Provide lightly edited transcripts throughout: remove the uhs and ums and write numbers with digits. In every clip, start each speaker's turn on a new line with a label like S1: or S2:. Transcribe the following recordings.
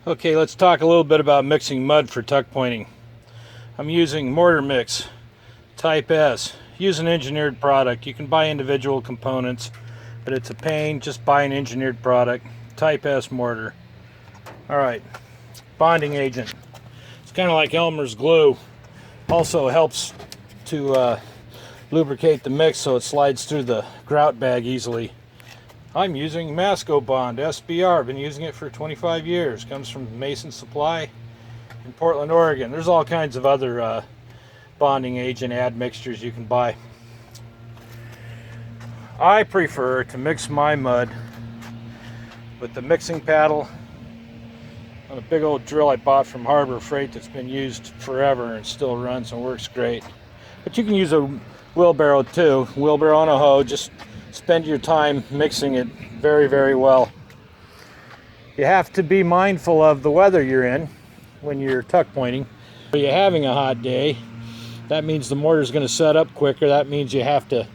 S1: Okay, let's talk a little bit about mixing mud for tuck pointing. I'm using mortar mix type S. Use an engineered product. You can buy individual components, but it's a pain. Just buy an engineered product. Type S mortar. Alright, bonding agent. It's kind of like Elmer's glue. Also helps to lubricate the mix so it slides through the grout bag easily. I'm using Masco Bond SBR. I've been using it for 25 years. Comes from Mason Supply in Portland, Oregon. There's all kinds of other bonding agent admixtures you can buy. I prefer to mix my mud with the mixing paddle on a big old drill I bought from Harbor Freight that's been used forever and still runs and works great. But you can use a wheelbarrow too. Wheelbarrow and a hoe. Just spend your time mixing it very, very well. You have to be mindful of the weather you're in when you're tuck pointing. If you're having a hot day, that means the mortar is going to set up quicker. That means you have to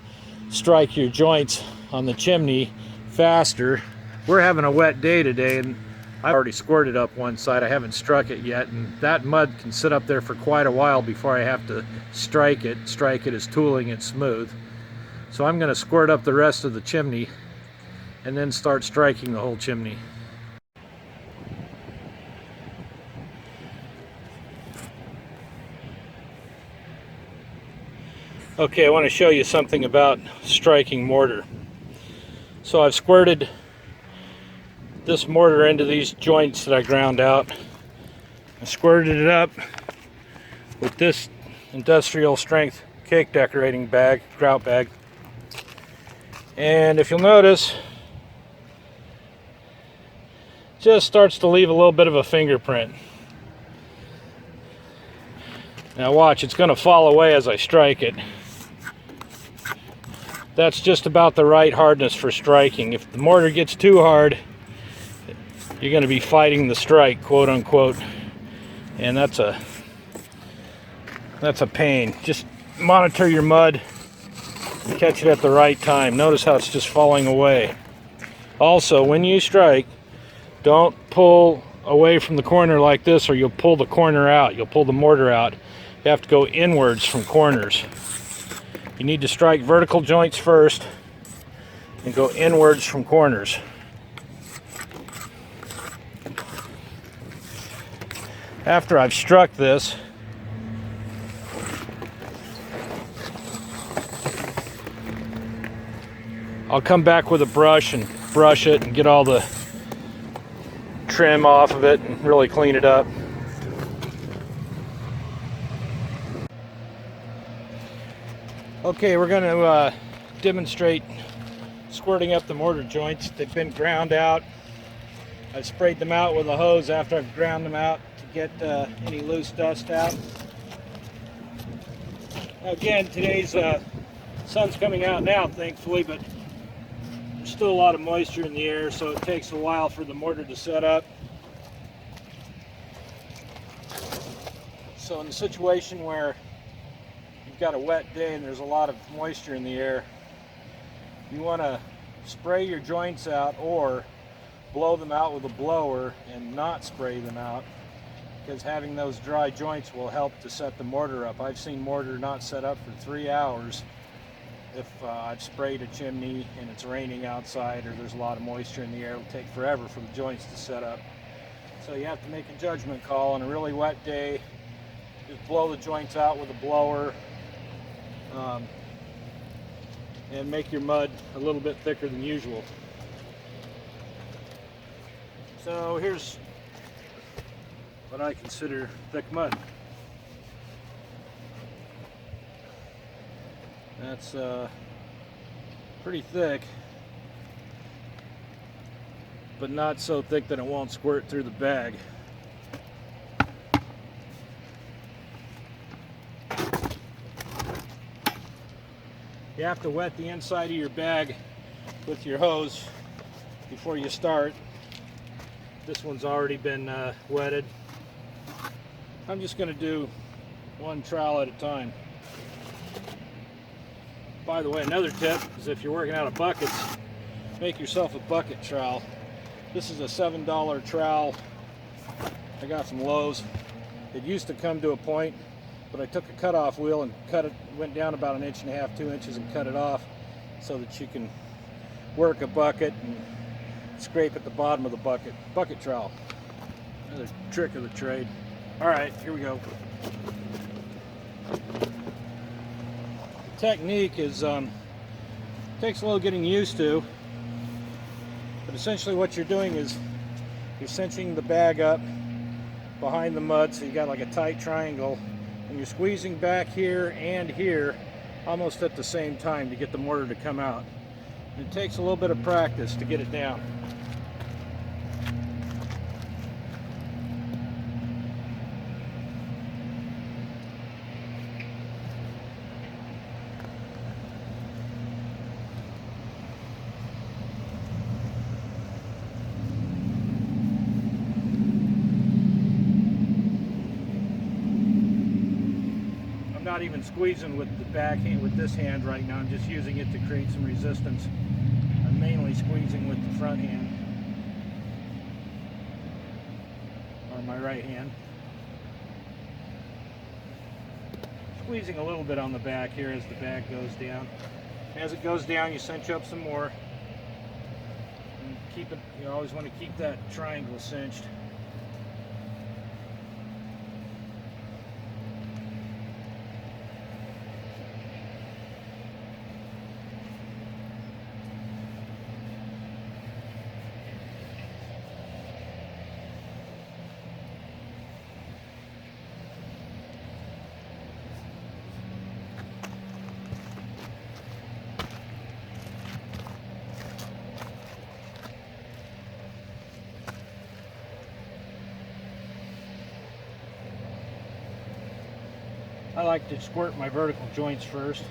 S1: strike your joints on the chimney faster. We're having a wet day today, and I've already squirted up one side. I haven't struck it yet, and that mud can sit up there for quite a while before I have to strike it. Strike it is tooling it smooth. So I'm going to squirt up the rest of the chimney and then start striking the whole chimney. Okay, I want to show you something about striking mortar. So I've squirted this mortar into these joints that I ground out. I squirted it up with this industrial strength cake decorating bag, grout bag. And if you'll notice, it just starts to leave a little bit of a fingerprint. Now watch, it's going to fall away as I strike it. That's just about the right hardness for striking. If the mortar gets too hard, you're going to be fighting the strike, quote unquote, and that's a pain. Just monitor your mud and catch it at the right time. Notice how it's just falling away. Also, when you strike, don't pull away from the corner like this, or you'll pull the corner out. You'll pull the mortar out. You have to go inwards from corners. You need to strike vertical joints first and go inwards from corners. After I've struck this, I'll come back with a brush and brush it and get all the trim off of it and really clean it up. Okay, we're going to demonstrate squirting up the mortar joints. They've been ground out. I've sprayed them out with a hose after I've ground them out to get any loose dust out. Now again, today's sun's coming out now, thankfully, but there's still a lot of moisture in the air, so it takes a while for the mortar to set up. So in the situation where you've got a wet day and there's a lot of moisture in the air, you want to spray your joints out or blow them out with a blower and not spray them out, because having those dry joints will help to set the mortar up. I've seen mortar not set up for 3 hours if I've sprayed a chimney and it's raining outside or there's a lot of moisture in the air. It'll take forever for the joints to set up. So you have to make a judgment call. On a really wet day, just blow the joints out with a blower and make your mud a little bit thicker than usual. So here's what I consider thick mud. That's pretty thick, but not so thick that it won't squirt through the bag. You have to wet the inside of your bag with your hose before you start. This one's already been wetted. I'm just going to do one trowel at a time. By the way, another tip is if you're working out of buckets, make yourself a bucket trowel. This is a $7 trowel I got some lows. It used to come to a point, but I took a cutoff wheel and cut it, went down about 1.5 inches, 2 inches, and cut it off so that you can work a bucket and scrape at the bottom of the bucket trowel. Another trick of the trade. All right, here we go. The technique is takes a little getting used to, but essentially what you're doing is you're cinching the bag up behind the mud, so you got like a tight triangle, and you're squeezing back here and here almost at the same time to get the mortar to come out. And it takes a little bit of practice to get it down. Not even squeezing with the back hand with this hand right now. I'm just using it to create some resistance. I'm mainly squeezing with the front hand, or my right hand. Squeezing a little bit on the back here as the bag goes down. As it goes down, you cinch up some more. And keep it. You always want to keep that triangle cinched. I like to squirt my vertical joints first.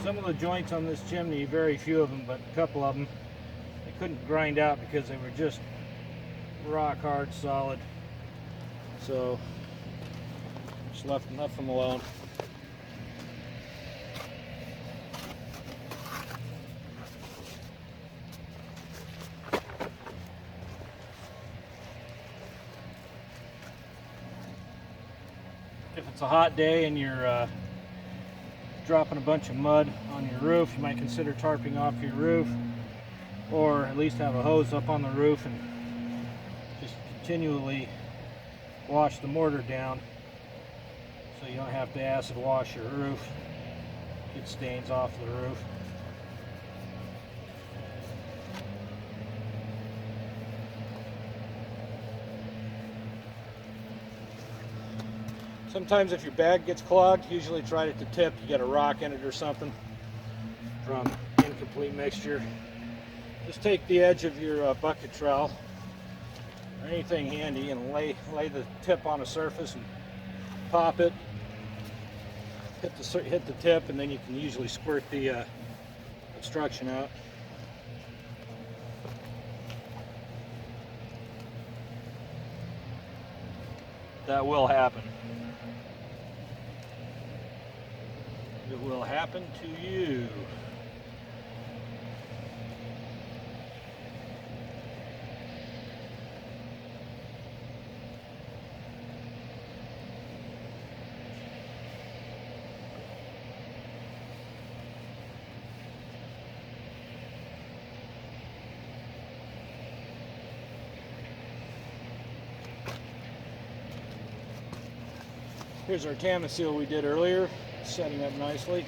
S1: Some of the joints on this chimney, very few of them, but a couple of them, they couldn't grind out because they were just rock hard solid. So just left them alone. If it's a hot day and you're dropping a bunch of mud on your roof, you might consider tarping off your roof, or at least have a hose up on the roof and just continually wash the mortar down so you don't have to acid wash your roof, get stains off the roof. Sometimes if your bag gets clogged, usually try it at the tip. You got a rock in it or something from incomplete mixture. Just take the edge of your bucket trowel or anything handy and lay the tip on a surface and pop it. Hit the tip, and then you can usually squirt the obstruction out. That will happen. It will happen to you. Here's our Tamma seal we did earlier, setting up nicely.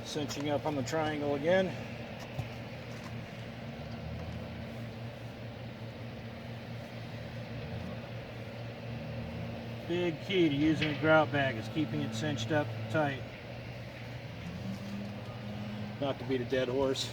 S1: Cinching up on the triangle again. Big key to using a grout bag is keeping it cinched up tight. not to beat a dead horse.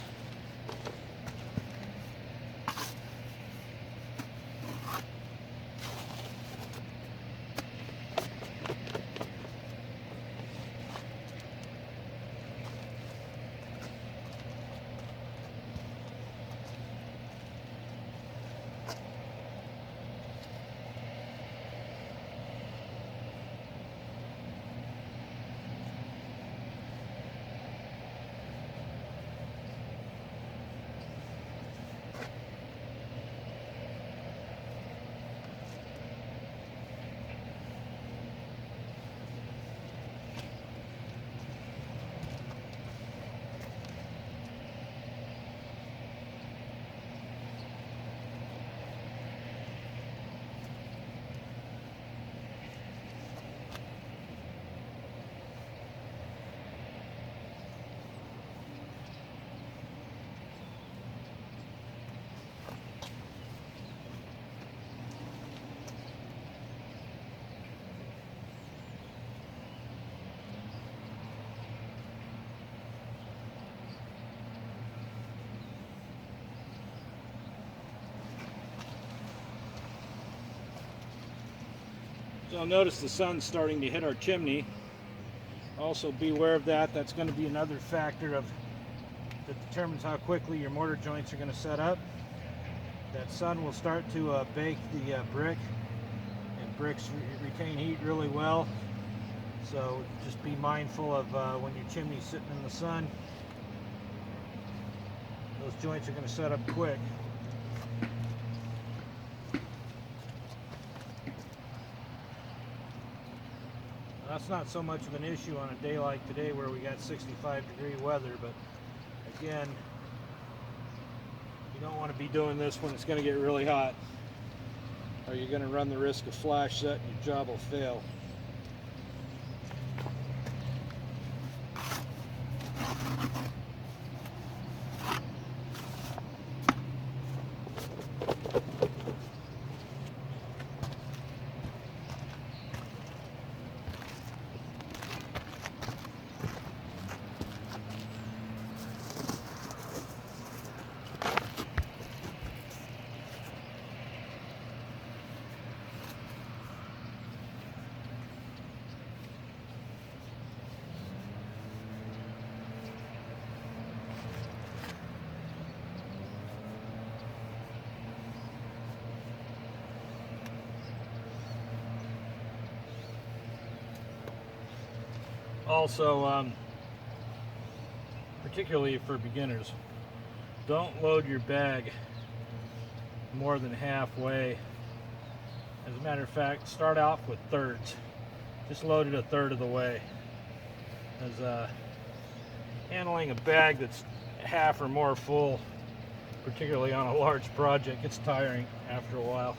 S1: So notice the sun's starting to hit our chimney. Also beware of that. That's going to be another factor that determines how quickly your mortar joints are going to set up. That sun will start to bake the brick, and bricks retain heat really well. So just be mindful of when your chimney's sitting in the sun. Those joints are going to set up quick. That's not so much of an issue on a day like today where we got 65-degree weather, but again, you don't want to be doing this when it's going to get really hot, or you're going to run the risk of flash set and your job will fail. Also, particularly for beginners, don't load your bag more than halfway. As a matter of fact, start off with thirds. Just load it a third of the way. As handling a bag that's half or more full, particularly on a large project, gets tiring after a while.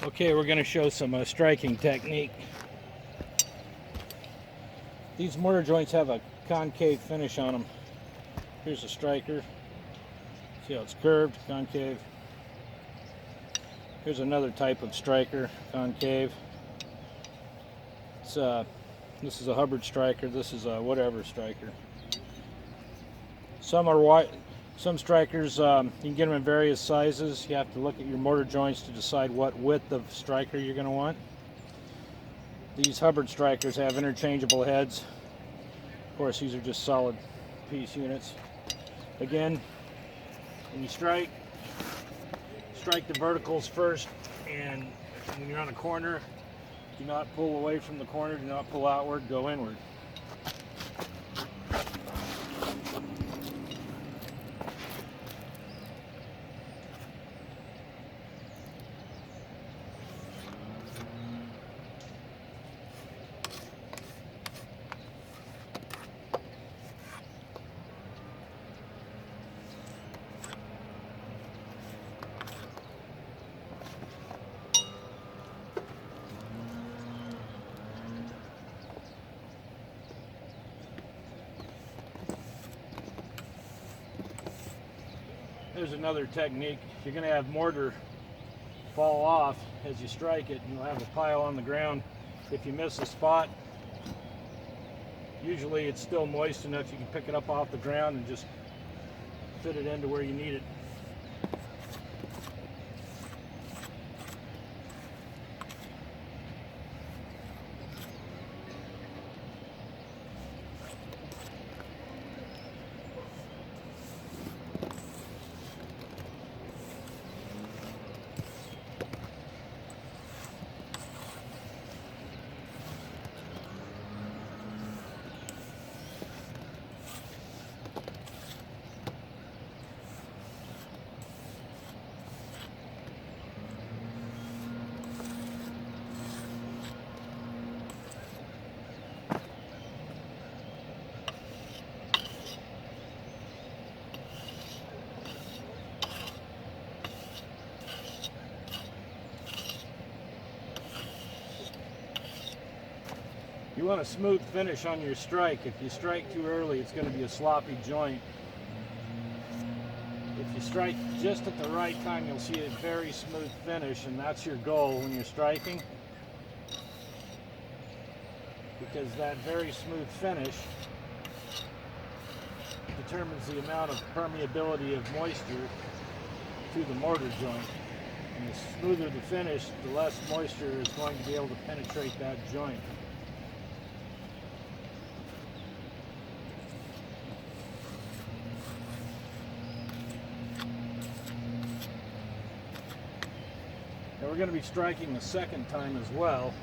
S1: Okay, we're going to show some striking technique. These mortar joints have a concave finish on them. Here's a striker. See how it's curved, concave. Here's another type of striker, concave. This is a Hubbard striker. This is a whatever striker. Some are wide. Some strikers, you can get them in various sizes. You have to look at your mortar joints to decide what width of striker you're going to want. These Hubbard strikers have interchangeable heads. Of course, these are just solid piece units. Again, when you strike the verticals first, and when you're on a corner, do not pull away from the corner, do not pull outward, go inward. Here's another technique. You're going to have mortar fall off as you strike it, and you'll have a pile on the ground. If you miss a spot, usually it's still moist enough you can pick it up off the ground and just fit it into where you need it. You want a smooth finish on your strike. If you strike too early, it's going to be a sloppy joint. If you strike just at the right time, you'll see a very smooth finish, and that's your goal when you're striking. Because that very smooth finish determines the amount of permeability of moisture to the mortar joint. And the smoother the finish, the less moisture is going to be able to penetrate that joint. Now we're going to be striking the second time as well.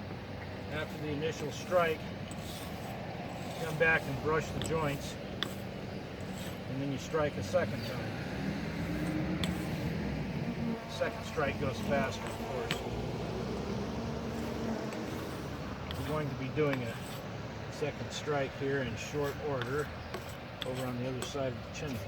S1: After the initial strike, come back and brush the joints, and then you strike a second time. Second strike goes faster, of course. We're going to be doing a second strike here in short order over on the other side of the chimney.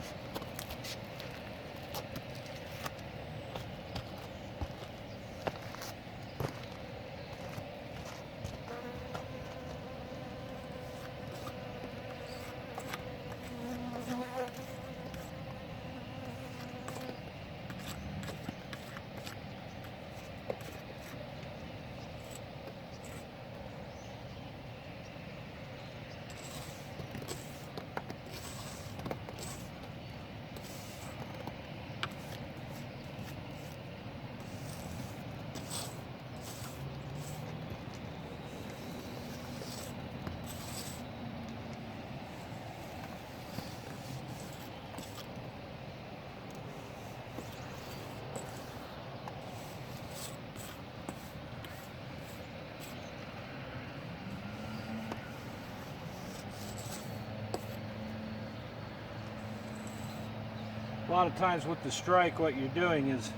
S1: A lot of times with the strike, what you're doing is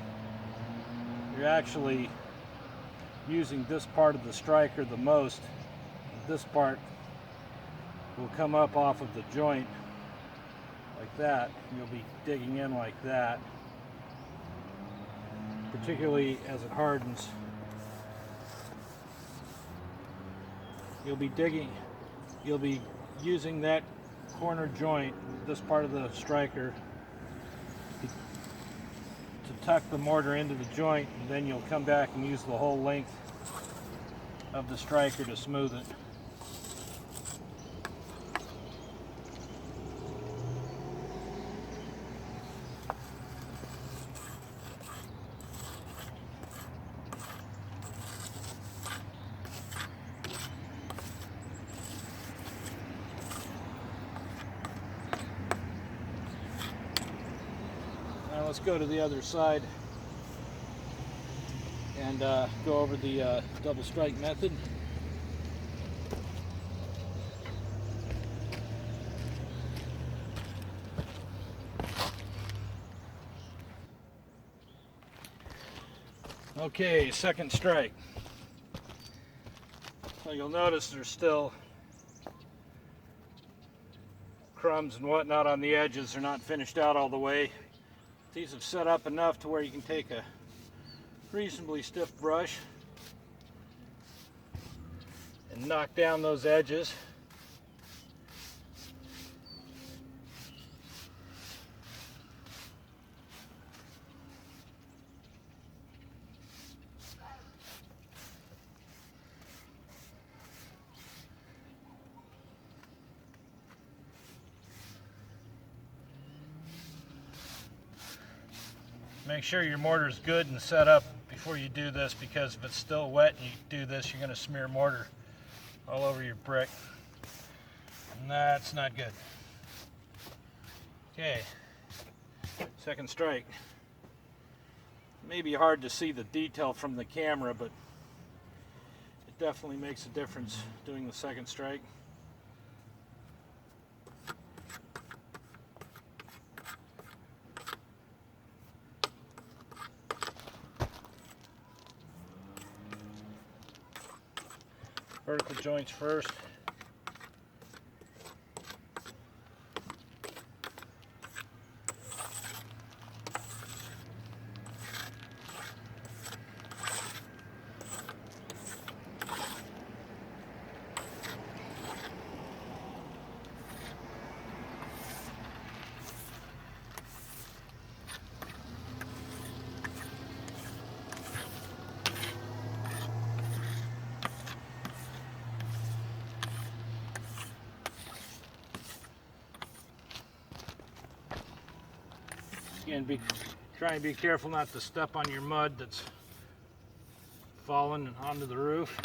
S1: you're actually using this part of the striker the most. This part will come up off of the joint like that. You'll be digging in like that, particularly as it hardens. You'll be using that corner joint, this part of the striker, to tuck the mortar into the joint, and then you'll come back and use the whole length of the striker to smooth it. Now let's go to the other side and go over the double strike method. Okay, second strike. So you'll notice there's still crumbs and whatnot on the edges. They're not finished out all the way. These have set up enough to where you can take a reasonably stiff brush and knock down those edges. Make sure your mortar is good and set up before you do this, because if it's still wet and you do this, you're going to smear mortar all over your brick, and that's not good. Okay, second strike. May be hard to see the detail from the camera, but it definitely makes a difference doing the second strike. Vertical joints first. Again, try and be careful not to step on your mud that's fallen onto the roof.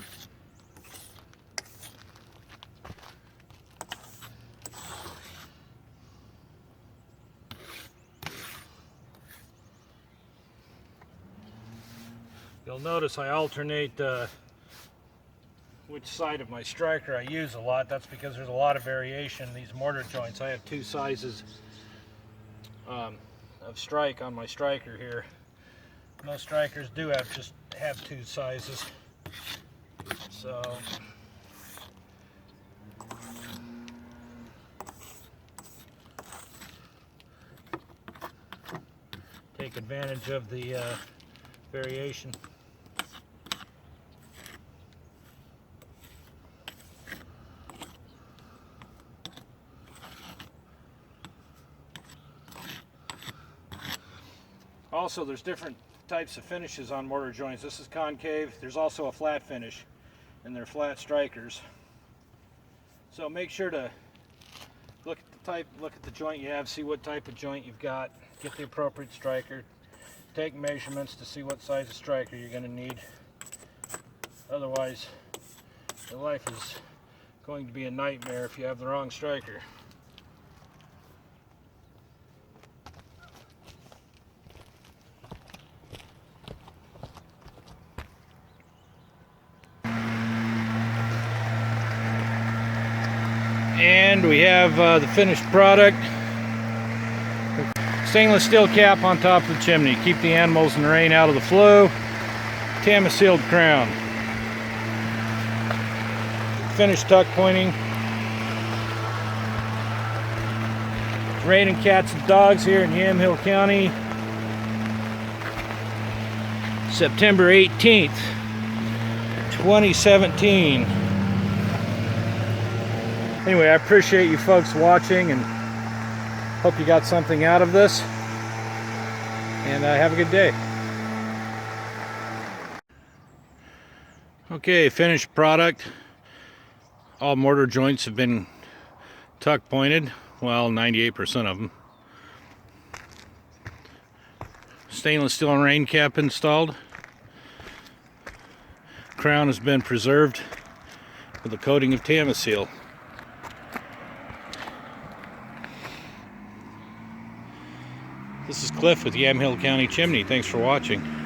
S1: You'll notice I alternate which side of my striker I use a lot. That's because there's a lot of variation in these mortar joints. I have two sizes of strike on my striker here. Most strikers do have two sizes. So take advantage of the variation. Also, there's different types of finishes on mortar joints. This is concave. There's also a flat finish, and they're flat strikers. So make sure to look at the joint you have, see what type of joint you've got, get the appropriate striker, take measurements to see what size of striker you're going to need. Otherwise, your life is going to be a nightmare if you have the wrong striker. And we have the finished product. Stainless steel cap on top of the chimney. Keep the animals and the rain out of the flue. Sealed crown. Finished tuck pointing. It's raining cats and dogs here in Yamhill County. September 18th, 2017. Anyway, I appreciate you folks watching and hope you got something out of this. And have a good day. Okay, finished product. All mortar joints have been tuck pointed. Well, 98% of them. Stainless steel rain cap installed. Crown has been preserved with a coating of Seal. This is Cliff with Yamhill County Chimney. Thanks for watching.